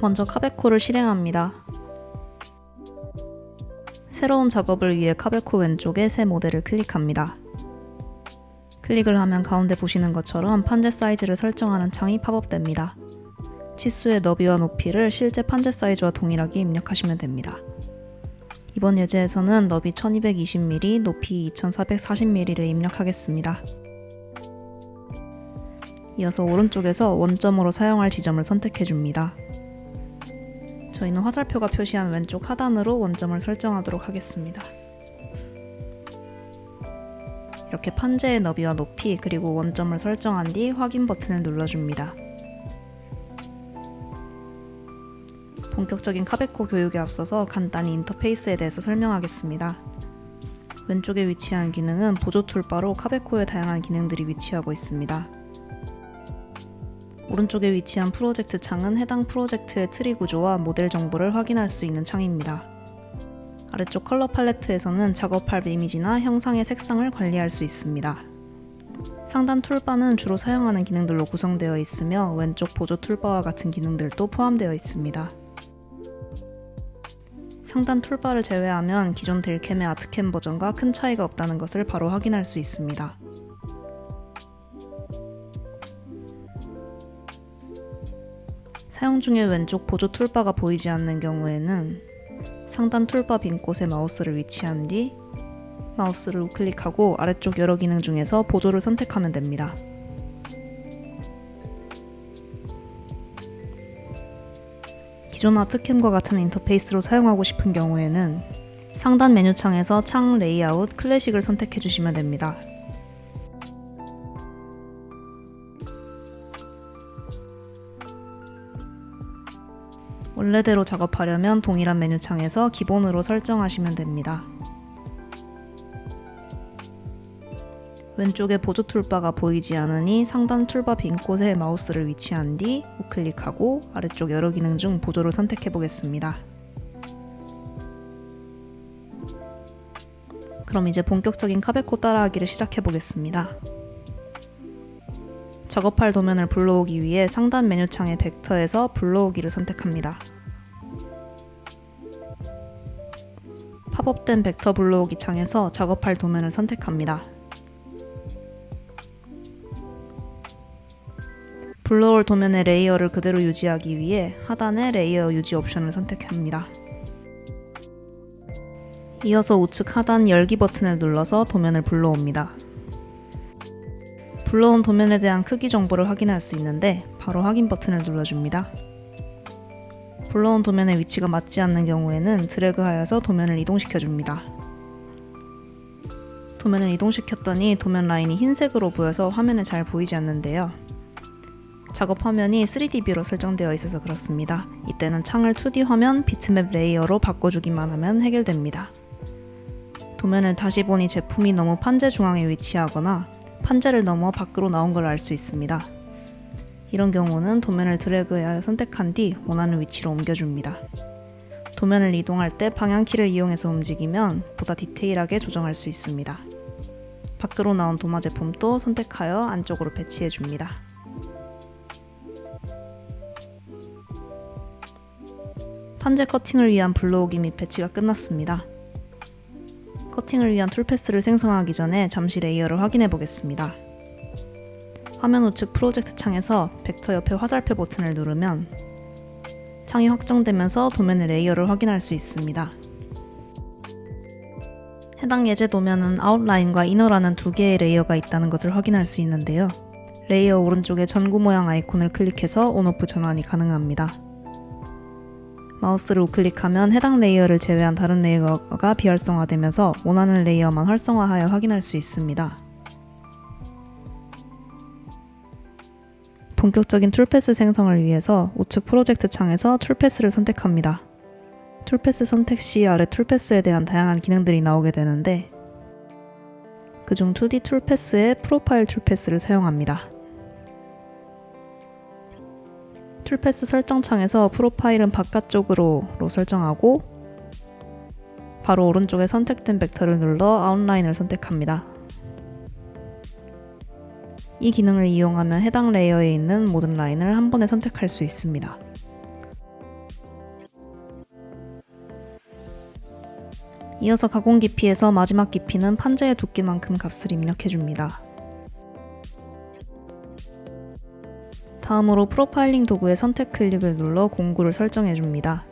먼저 카베코를 실행합니다. 새로운 작업을 위해 카베코 왼쪽에 새 모델을 클릭합니다. 클릭을 하면 가운데 보시는 것처럼 판재 사이즈를 설정하는 창이 팝업됩니다. 치수의 너비와 높이를 실제 판재 사이즈와 동일하게 입력하시면 됩니다. 이번 예제에서는 너비 1220mm, 높이 2440mm를 입력하겠습니다. 이어서 오른쪽에서 원점으로 사용할 지점을 선택해줍니다. 저희는 화살표가 표시한 왼쪽 하단으로 원점을 설정하도록 하겠습니다. 이렇게 판재의 너비와 높이 그리고 원점을 설정한 뒤 확인 버튼을 눌러줍니다. 본격적인 카베코 교육에 앞서서 간단히 인터페이스에 대해서 설명하겠습니다. 왼쪽에 위치한 기능은 보조 툴바로 카베코의 다양한 기능들이 위치하고 있습니다. 오른쪽에 위치한 프로젝트 창은 해당 프로젝트의 트리 구조와 모델 정보를 확인할 수 있는 창입니다. 아래쪽 컬러 팔레트에서는 작업할 이미지나 형상의 색상을 관리할 수 있습니다. 상단 툴바는 주로 사용하는 기능들로 구성되어 있으며 왼쪽 보조 툴바와 같은 기능들도 포함되어 있습니다. 상단 툴바를 제외하면 기존 델캠의 아트캠 버전과 큰 차이가 없다는 것을 바로 확인할 수 있습니다. 사용 중에 왼쪽 보조 툴바가 보이지 않는 경우에는 상단 툴바 빈 곳에 마우스를 위치한 뒤 마우스를 우클릭하고 아래쪽 여러 기능 중에서 보조를 선택하면 됩니다. 기존 아트캠과 같은 인터페이스로 사용하고 싶은 경우에는 상단 메뉴창에서 창 레이아웃 클래식을 선택해 주시면 됩니다. 원래대로 작업하려면 동일한 메뉴창에서 기본으로 설정하시면 됩니다. 왼쪽에 보조 툴바가 보이지 않으니 상단 툴바 빈 곳에 마우스를 위치한 뒤 우클릭하고 아래쪽 여러 기능 중 보조를 선택해 보겠습니다. 그럼 이제 본격적인 카베코 따라하기를 시작해 보겠습니다. 작업할 도면을 불러오기 위해 상단 메뉴창의 벡터에서 불러오기를 선택합니다. 팝업된 벡터 불러오기 창에서 작업할 도면을 선택합니다. 불러올 도면의 레이어를 그대로 유지하기 위해 하단의 레이어 유지 옵션을 선택합니다. 이어서 우측 하단 열기 버튼을 눌러서 도면을 불러옵니다. 불러온 도면에 대한 크기 정보를 확인할 수 있는데 바로 확인 버튼을 눌러줍니다. 불러온 도면의 위치가 맞지 않는 경우에는 드래그하여서 도면을 이동시켜줍니다. 도면을 이동시켰더니 도면 라인이 흰색으로 보여서 화면에 잘 보이지 않는데요. 작업 화면이 3D 뷰로 설정되어 있어서 그렇습니다. 이때는 창을 2D 화면 비트맵 레이어로 바꿔주기만 하면 해결됩니다. 도면을 다시 보니 제품이 너무 판재 중앙에 위치하거나 판재를 넘어 밖으로 나온 걸 알 수 있습니다. 이런 경우는 도면을 드래그하여 선택한 뒤 원하는 위치로 옮겨줍니다. 도면을 이동할 때 방향키를 이용해서 움직이면 보다 디테일하게 조정할 수 있습니다. 밖으로 나온 도마 제품도 선택하여 안쪽으로 배치해줍니다. 판재 커팅을 위한 불러오기 및 배치가 끝났습니다. 커팅을 위한 툴패스를 생성하기 전에 잠시 레이어를 확인해 보겠습니다. 화면 우측 프로젝트 창에서 벡터 옆에 화살표 버튼을 누르면 창이 확정되면서 도면의 레이어를 확인할 수 있습니다. 해당 예제 도면은 아웃라인과 이너라는 두 개의 레이어가 있다는 것을 확인할 수 있는데요. 레이어 오른쪽에 전구 모양 아이콘을 클릭해서 온오프 전환이 가능합니다. 마우스를 우클릭하면 해당 레이어를 제외한 다른 레이어가 비활성화되면서 원하는 레이어만 활성화하여 확인할 수 있습니다. 본격적인 툴패스 생성을 위해서 우측 프로젝트 창에서 툴패스를 선택합니다. 툴패스 선택 시 아래 툴패스에 대한 다양한 기능들이 나오게 되는데 그중 2D 툴패스의 프로파일 툴패스를 사용합니다. 툴패스 설정 창에서 프로파일은 바깥쪽으로 설정하고 바로 오른쪽에 선택된 벡터를 눌러 아웃라인을 선택합니다. 이 기능을 이용하면 해당 레이어에 있는 모든 라인을 한 번에 선택할 수 있습니다. 이어서 가공 깊이에서 마지막 깊이는 판자의 두께만큼 값을 입력해줍니다. 다음으로 프로파일링 도구의 선택 클릭을 눌러 공구를 설정해줍니다.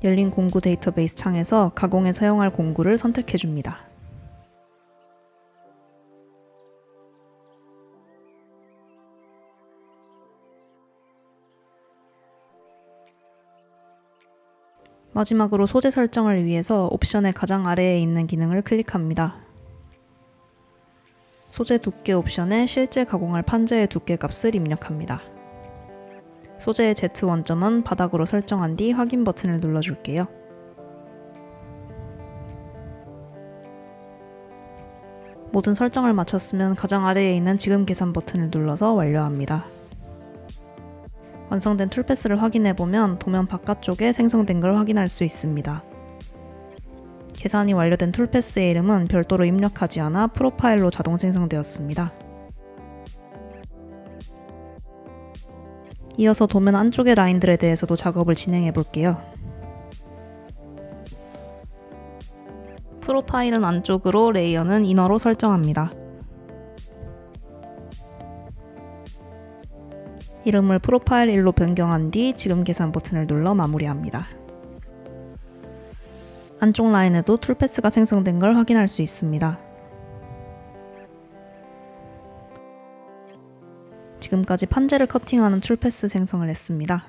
열린 공구 데이터베이스 창에서 가공에 사용할 공구를 선택해줍니다. 마지막으로 소재 설정을 위해서 옵션의 가장 아래에 있는 기능을 클릭합니다. 소재 두께 옵션에 실제 가공할 판자의 두께 값을 입력합니다. 소재의 Z 원점은 바닥으로 설정한 뒤 확인 버튼을 눌러줄게요. 모든 설정을 마쳤으면 가장 아래에 있는 지금 계산 버튼을 눌러서 완료합니다. 완성된 툴패스를 확인해보면 도면 바깥쪽에 생성된 걸 확인할 수 있습니다. 계산이 완료된 툴패스의 이름은 별도로 입력하지 않아 프로파일로 자동 생성되었습니다. 이어서 도면 안쪽의 라인들에 대해서도 작업을 진행해 볼게요. 프로파일은 안쪽으로, 레이어는 이너로 설정합니다. 이름을 프로파일 1로 변경한 뒤 지금 계산 버튼을 눌러 마무리합니다. 안쪽 라인에도 툴패스가 생성된 걸 확인할 수 있습니다. 지금까지 판재를 커팅하는 툴패스 생성을 했습니다.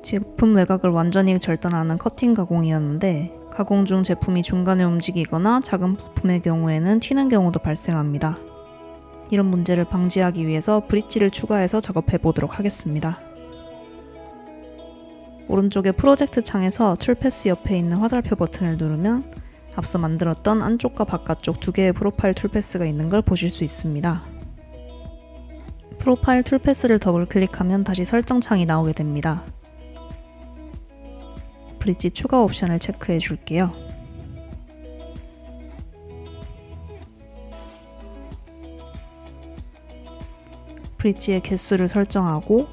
제품 외곽을 완전히 절단하는 커팅 가공이었는데 가공 중 제품이 중간에 움직이거나 작은 부품의 경우에는 튀는 경우도 발생합니다. 이런 문제를 방지하기 위해서 브릿지를 추가해서 작업해 보도록 하겠습니다. 오른쪽의 프로젝트 창에서 툴패스 옆에 있는 화살표 버튼을 누르면 앞서 만들었던 안쪽과 바깥쪽 두 개의 프로파일 툴패스가 있는 걸 보실 수 있습니다. 프로파일 툴패스를 더블 클릭하면 다시 설정 창이 나오게 됩니다. 브릿지 추가 옵션을 체크해 줄게요. 브릿지의 개수를 설정하고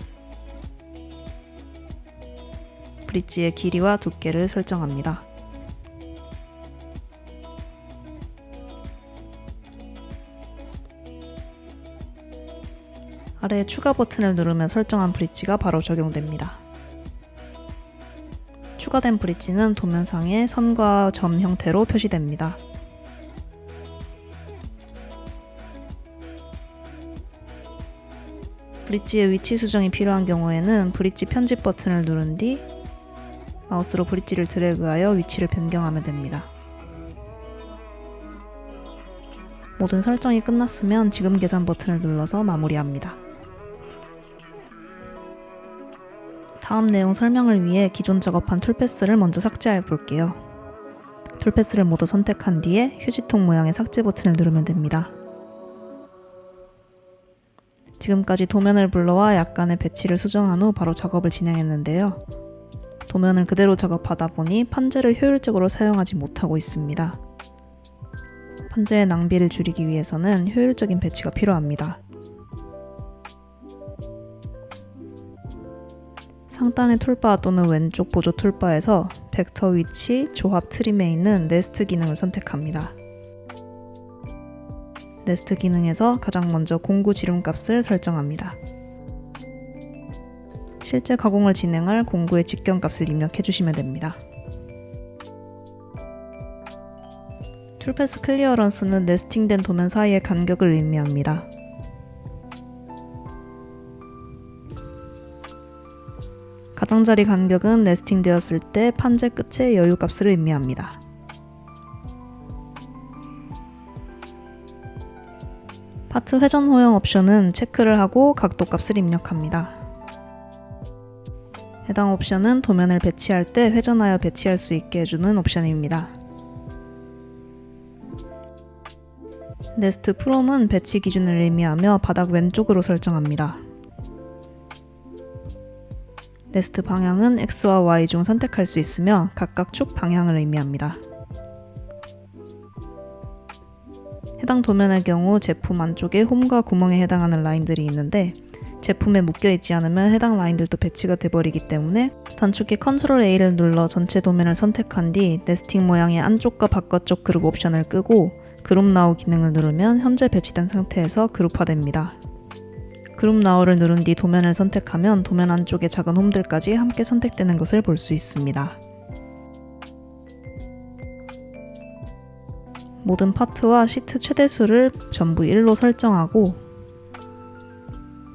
브릿지의 길이와 두께를 설정합니다. 아래에 추가 버튼을 누르면 설정한 브릿지가 바로 적용됩니다. 추가된 브릿지는 도면상에 선과 점 형태로 표시됩니다. 브릿지의 위치 수정이 필요한 경우에는 브릿지 편집 버튼을 누른 뒤 마우스로 브릿지를 드래그하여 위치를 변경하면 됩니다. 모든 설정이 끝났으면 지금 계산 버튼을 눌러서 마무리합니다. 다음 내용 설명을 위해 기존 작업한 툴패스를 먼저 삭제해 볼게요. 툴패스를 모두 선택한 뒤에 휴지통 모양의 삭제 버튼을 누르면 됩니다. 지금까지 도면을 불러와 약간의 배치를 수정한 후 바로 작업을 진행했는데요. 도면을 그대로 작업하다 보니 판재를 효율적으로 사용하지 못하고 있습니다. 판재의 낭비를 줄이기 위해서는 효율적인 배치가 필요합니다. 상단의 툴바 또는 왼쪽 보조 툴바에서 벡터 위치, 조합 트림에 있는 네스트 기능을 선택합니다. 네스트 기능에서 가장 먼저 공구 지름값을 설정합니다. 실제 가공을 진행할 공구의 직경값을 입력해 주시면 됩니다. 툴패스 클리어런스는 네스팅된 도면 사이의 간격을 의미합니다. 가장자리 간격은 네스팅되었을 때 판재 끝의 여유값을 의미합니다. 파트 회전 호영 옵션은 체크를 하고 각도값을 입력합니다. 해당 옵션은 도면을 배치할 때 회전하여 배치할 수 있게 해주는 옵션입니다. 네스트 프롬은 배치 기준을 의미하며 바닥 왼쪽으로 설정합니다. 네스트 방향은 X와 Y 중 선택할 수 있으며 각각 축 방향을 의미합니다. 해당 도면의 경우 제품 안쪽에 홈과 구멍에 해당하는 라인들이 있는데 제품에 묶여있지 않으면 해당 라인들도 배치가 돼버리기 때문에 단축키 컨트롤 A를 눌러 전체 도면을 선택한 뒤 네스팅 모양의 안쪽과 바깥쪽 그룹 옵션을 끄고 그룹 나우 기능을 누르면 현재 배치된 상태에서 그룹화됩니다. 그룹 나우를 누른 뒤 도면을 선택하면 도면 안쪽의 작은 홈들까지 함께 선택되는 것을 볼 수 있습니다. 모든 파트와 시트 최대수를 전부 1로 설정하고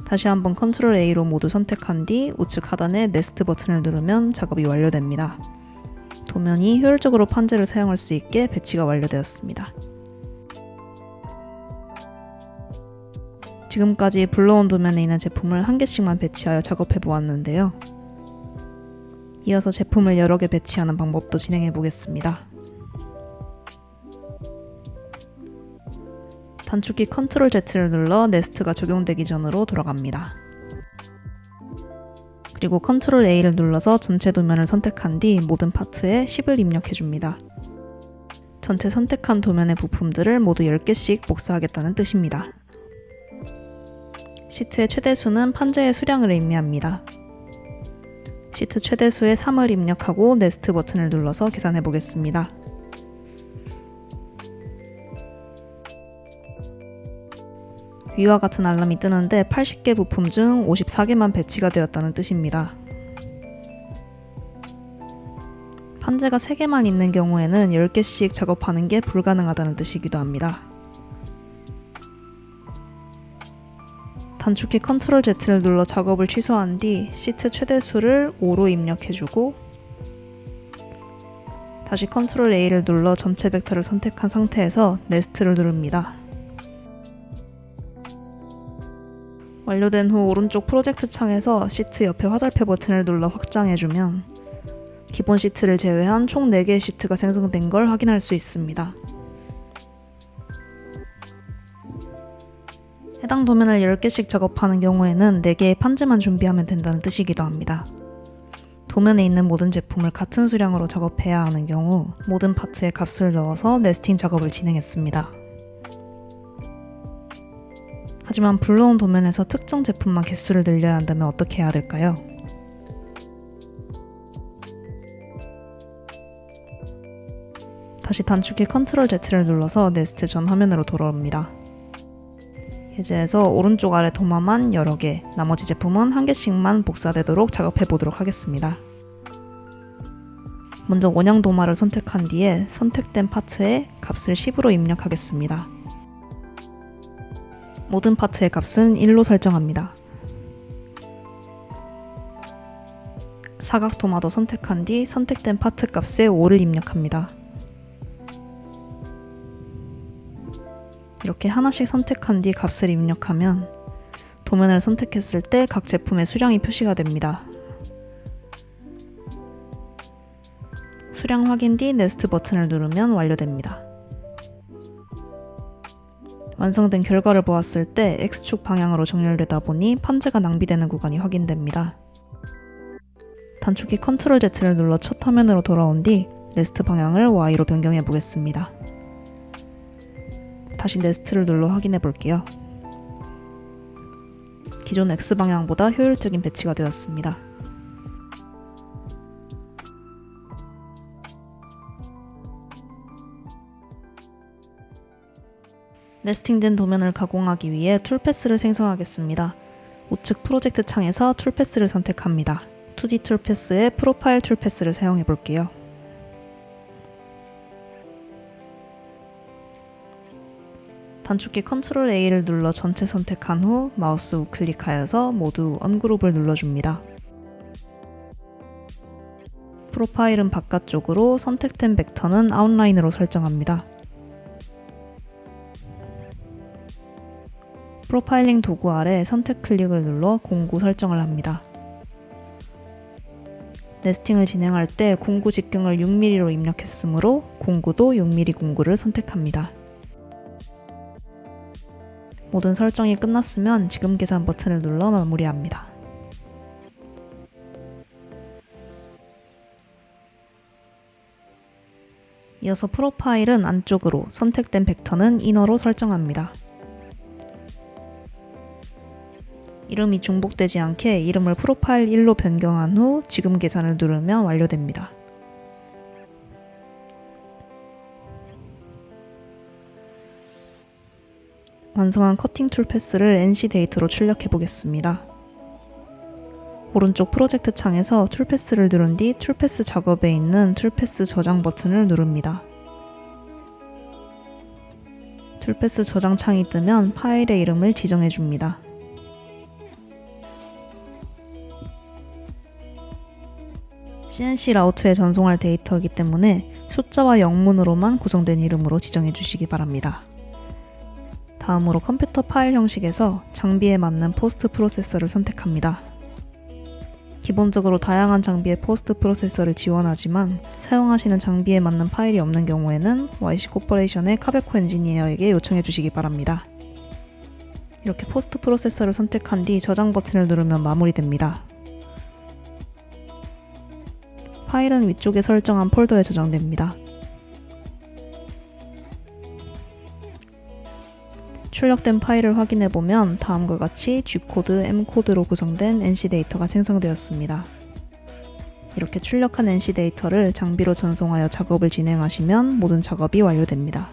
다시 한번 컨트롤 A로 모두 선택한 뒤 우측 하단의 네스트 버튼을 누르면 작업이 완료됩니다. 도면이 효율적으로 판재를 사용할 수 있게 배치가 완료되었습니다. 지금까지 불러온 도면에 있는 제품을 한 개씩만 배치하여 작업해 보았는데요. 이어서 제품을 여러 개 배치하는 방법도 진행해 보겠습니다. 단축키 컨트롤 Z를 눌러 네스트가 적용되기 전으로 돌아갑니다. 그리고 컨트롤 A를 눌러서 전체 도면을 선택한 뒤 모든 파트에 10을 입력해줍니다. 전체 선택한 도면의 부품들을 모두 10개씩 복사하겠다는 뜻입니다. 시트의 최대수는 판재의 수량을 의미합니다. 시트 최대수에 3을 입력하고 네스트 버튼을 눌러서 계산해 보겠습니다. 위와 같은 알람이 뜨는데 80개 부품 중 54개만 배치가 되었다는 뜻입니다. 판재가 3개만 있는 경우에는 10개씩 작업하는 게 불가능하다는 뜻이기도 합니다. 단축키 컨트롤 Z를 눌러 작업을 취소한 뒤 시트 최대수를 5로 입력해주고 다시 컨트롤 A를 눌러 전체 벡터를 선택한 상태에서 네스트를 누릅니다. 완료된 후 오른쪽 프로젝트 창에서 시트 옆에 화살표 버튼을 눌러 확장해주면 기본 시트를 제외한 총 4개의 시트가 생성된 걸 확인할 수 있습니다. 해당 도면을 10개씩 작업하는 경우에는 4개의 판재만 준비하면 된다는 뜻이기도 합니다. 도면에 있는 모든 제품을 같은 수량으로 작업해야 하는 경우 모든 파트에 값을 넣어서 네스팅 작업을 진행했습니다. 하지만 불러온 도면에서 특정 제품만 개수를 늘려야 한다면 어떻게 해야 될까요? 다시 단축키 컨트롤 Z를 눌러서 네스트 전 화면으로 돌아옵니다. 해제해서 오른쪽 아래 도마만 여러 개, 나머지 제품은 한 개씩만 복사되도록 작업해 보도록 하겠습니다. 먼저 원형 도마를 선택한 뒤에 선택된 파트에 값을 10으로 입력하겠습니다. 모든 파트의 값은 1로 설정합니다. 사각 도마도 선택한 뒤 선택된 파트 값에 5를 입력합니다. 이렇게 하나씩 선택한 뒤 값을 입력하면 도면을 선택했을 때 각 제품의 수량이 표시가 됩니다. 수량 확인 뒤 네스트 버튼을 누르면 완료됩니다. 완성된 결과를 보았을 때 X축 방향으로 정렬되다 보니 판재가 낭비되는 구간이 확인됩니다. 단축키 컨트롤 Z를 눌러 첫 화면으로 돌아온 뒤 네스트 방향을 Y로 변경해 보겠습니다. 다시 네스트를 눌러 확인해 볼게요. 기존 X방향보다 효율적인 배치가 되었습니다. 네스팅된 도면을 가공하기 위해 툴패스를 생성하겠습니다. 우측 프로젝트 창에서 툴패스를 선택합니다. 2D 툴패스의 프로파일 툴패스를 사용해 볼게요. 단축키 컨트롤 A를 눌러 전체 선택한 후 마우스 우클릭하여서 모두 언그룹을 눌러줍니다. 프로파일은 바깥쪽으로, 선택된 벡터는 아웃라인으로 설정합니다. 프로파일링 도구 아래 선택 클릭을 눌러 공구 설정을 합니다. 네스팅을 진행할 때 공구 직경을 6mm로 입력했으므로 공구도 6mm 공구를 선택합니다. 모든 설정이 끝났으면 지금 계산 버튼을 눌러 마무리합니다. 이어서 프로파일은 안쪽으로, 선택된 벡터는 이너로 설정합니다. 이름이 중복되지 않게 이름을 프로파일 1로 변경한 후 지금 계산을 누르면 완료됩니다. 완성한 커팅 툴 패스를 NC 데이터로 출력해 보겠습니다. 오른쪽 프로젝트 창에서 툴 패스를 누른 뒤 툴 패스 작업에 있는 툴 패스 저장 버튼을 누릅니다. 툴 패스 저장 창이 뜨면 파일의 이름을 지정해 줍니다. CNC 라우트에 전송할 데이터이기 때문에 숫자와 영문으로만 구성된 이름으로 지정해 주시기 바랍니다. 다음으로 컴퓨터 파일 형식에서 장비에 맞는 포스트 프로세서를 선택합니다. 기본적으로 다양한 장비의 포스트 프로세서를 지원하지만 사용하시는 장비에 맞는 파일이 없는 경우에는 YC 코퍼레이션의 카베코 엔지니어에게 요청해 주시기 바랍니다. 이렇게 포스트 프로세서를 선택한 뒤 저장 버튼을 누르면 마무리됩니다. 파일은 위쪽에 설정한 폴더에 저장됩니다. 출력된 파일을 확인해보면 다음과 같이 G코드, M코드로 구성된 NC 데이터가 생성되었습니다. 이렇게 출력한 NC 데이터를 장비로 전송하여 작업을 진행하시면 모든 작업이 완료됩니다.